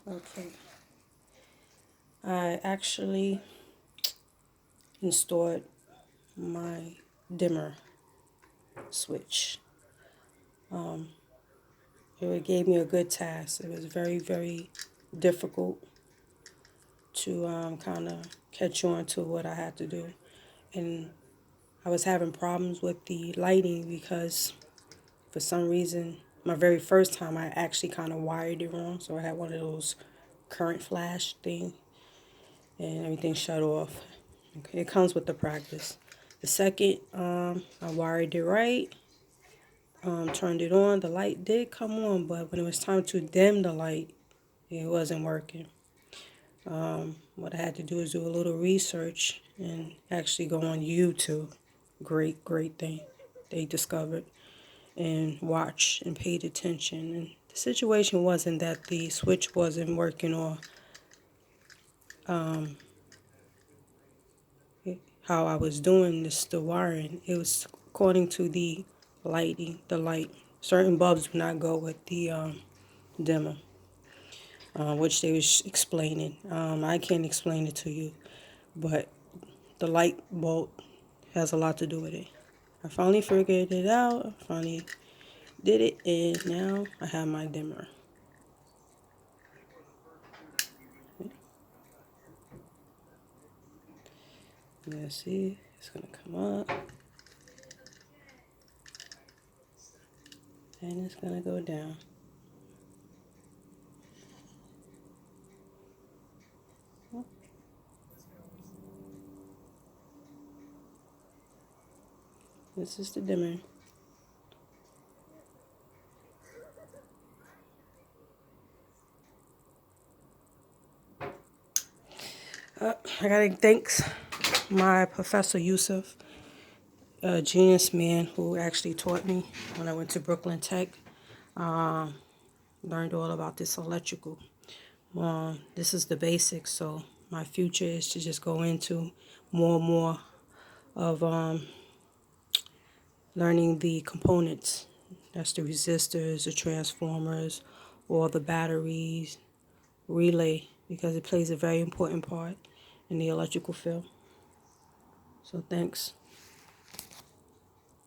Okay. I actually installed my dimmer switch. It gave me a good task. It was very, very difficult to kind of catch on to what I had to do. And I was having problems with the lighting because for some reason, my very first time, I actually kind of wired it wrong. So I had one of those current flash thing and everything shut off. Okay, it comes with the practice. The second, I wired it right, turned it on. The light did come on, but when it was time to dim the light, it wasn't working. What I had to do is do a little research and actually go on YouTube. Great, great thing they discovered, and watch and paid attention. And the situation wasn't that the switch wasn't working or how I was doing this, the wiring. It was according to the lighting, the light. Certain bulbs do not go with the dimmer, which they was explaining. I can't explain it to you, but the light bulb has a lot to do with it. I finally figured it out. I finally did it, and now I have my dimmer. Yeah, see, it's gonna come up, and it's gonna go down. This is the dimmer. I gotta thanks my professor Yusuf, a genius man who actually taught me when I went to Brooklyn Tech. Learned all about this electrical. This is the basics, so my future is to just go into more and more of learning the components. That's the resistors, the transformers, all the batteries, relay, because it plays a very important part in the electrical field. So thanks.